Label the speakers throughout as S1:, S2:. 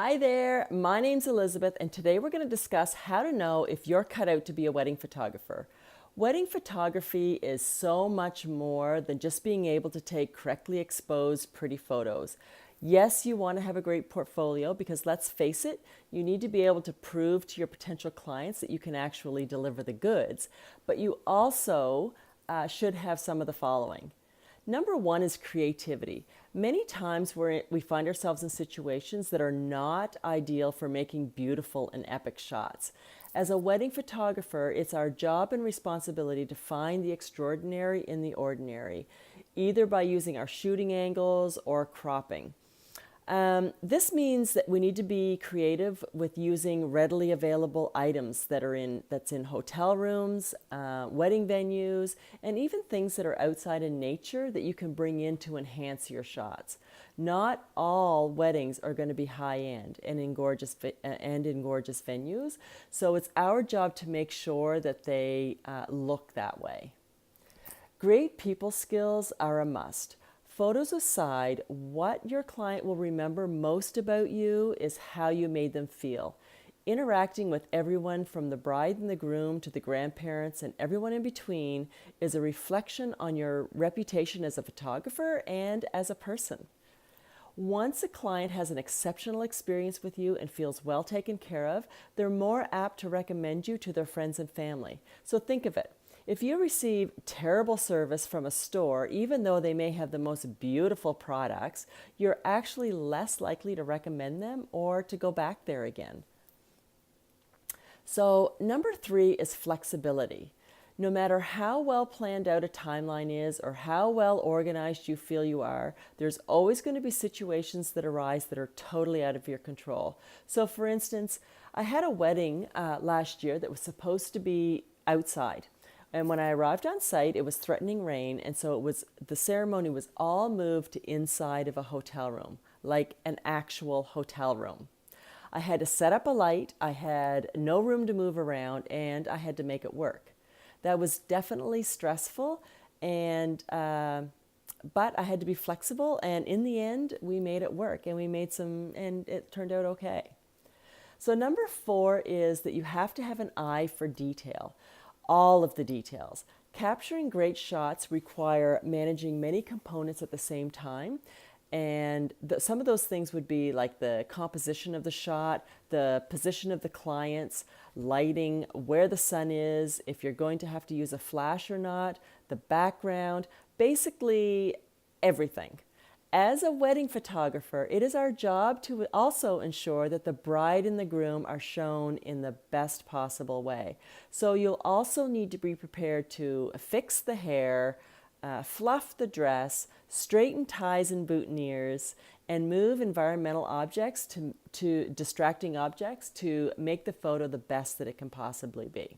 S1: Hi there, my name's Elizabeth, and today we're going to discuss how to know if you're cut out to be a wedding photographer. Wedding photography is so much more than just being able to take correctly exposed, pretty photos. Yes, you want to have a great portfolio because let's face it, you need to be able to prove to your potential clients that you can actually deliver the goods, but you also should have some of the following. Number one is creativity. Many times we find ourselves in situations that are not ideal for making beautiful and epic shots. As a wedding photographer, it's our job and responsibility to find the extraordinary in the ordinary, either by using our shooting angles or cropping. This means that we need to be creative with using readily available items that's in hotel rooms, wedding venues, and even things that are outside in nature that you can bring in to enhance your shots. Not all weddings are going to be high end and in gorgeous venues, so it's our job to make sure that they look that way. Great people skills are a must. Photos aside, what your client will remember most about you is how you made them feel. Interacting with everyone from the bride and the groom to the grandparents and everyone in between is a reflection on your reputation as a photographer and as a person. Once a client has an exceptional experience with you and feels well taken care of, they're more apt to recommend you to their friends and family. So think of it. If you receive terrible service from a store, even though they may have the most beautiful products, you're actually less likely to recommend them or to go back there again. So number three is flexibility. No matter how well planned out a timeline is or how well organized you feel you are, there's always going to be situations that arise that are totally out of your control. So for instance, I had a wedding last year that was supposed to be outside. And when I arrived on site, it was threatening rain, and so the ceremony was all moved to inside of a hotel room, like an actual hotel room. I had to set up a light, I had no room to move around, and I had to make it work. That was definitely stressful, but I had to be flexible, and in the end, we made it work, and and it turned out okay. So number four is that you have to have an eye for detail. All of the details. Capturing great shots require managing many components at the same time. And some of those things would be like the composition of the shot, the position of the clients, lighting, where the sun is, if you're going to have to use a flash or not, the background, basically everything. As a wedding photographer, it is our job to also ensure that the bride and the groom are shown in the best possible way. So you'll also need to be prepared to fix the hair, fluff the dress, straighten ties and boutonnieres, and move environmental objects to distracting objects to make the photo the best that it can possibly be.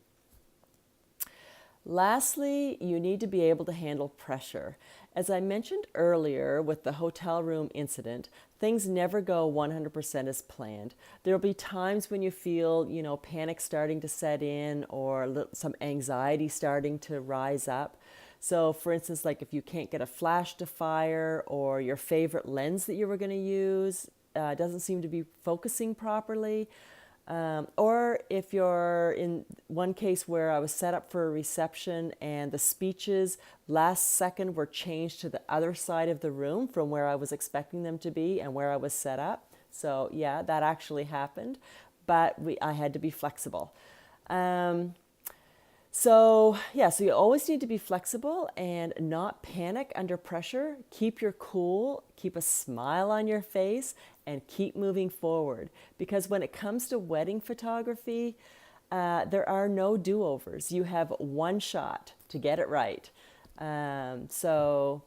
S1: Lastly, you need to be able to handle pressure. As I mentioned earlier with the hotel room incident, things never go 100% as planned. There will be times when you feel, panic starting to set in or some anxiety starting to rise up. So for instance, like if you can't get a flash to fire or your favorite lens that you were going to use doesn't seem to be focusing properly. Or if you're in one case where I was set up for a reception and the speeches last second were changed to the other side of the room from where I was expecting them to be and where I was set up. So yeah, that actually happened, but I had to be flexible. So you always need to be flexible and not panic under pressure. Keep your cool, keep a smile on your face, and keep moving forward. Because when it comes to wedding photography, there are no do-overs. You have one shot to get it right. So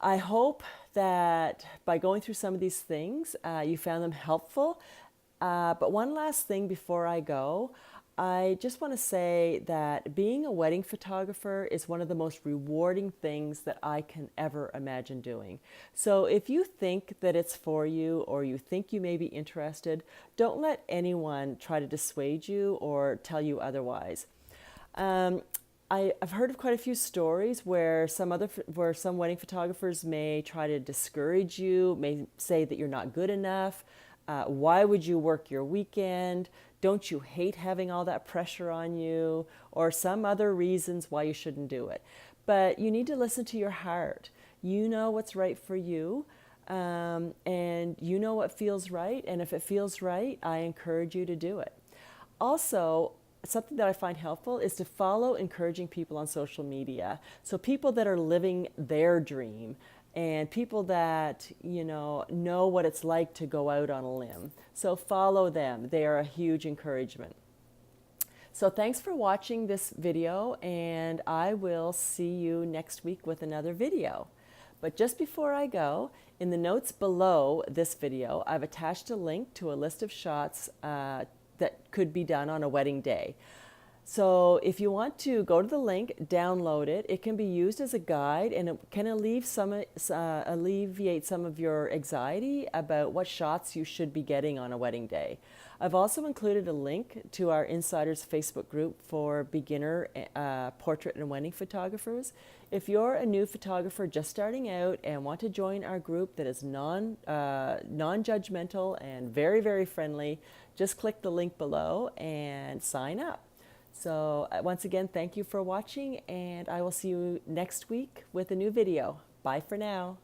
S1: I hope that by going through some of these things, you found them helpful. But one last thing before I go, I just want to say that being a wedding photographer is one of the most rewarding things that I can ever imagine doing. So if you think that it's for you or you think you may be interested, don't let anyone try to dissuade you or tell you otherwise. I've heard of quite a few stories where some wedding photographers may try to discourage you, may say that you're not good enough. Why would you work your weekend? Don't you hate having all that pressure on you? Or some other reasons why you shouldn't do it. But you need to listen to your heart. You know what's right for you, and you know what feels right. And if it feels right, I encourage you to do it. Also, something that I find helpful is to follow encouraging people on social media. So people that are living their dream and people that, know what it's like to go out on a limb. So follow them. They are a huge encouragement. So thanks for watching this video, and I will see you next week with another video. But just before I go, in the notes below this video, I've attached a link to a list of shots that could be done on a wedding day. So if you want to go to the link, download it. It can be used as a guide, and it can alleviate some of your anxiety about what shots you should be getting on a wedding day. I've also included a link to our Insiders Facebook group for beginner portrait and wedding photographers. If you're a new photographer just starting out and want to join our group that is non-judgmental and very, very friendly, just click the link below and sign up. So once again, thank you for watching, and I will see you next week with a new video. Bye for now.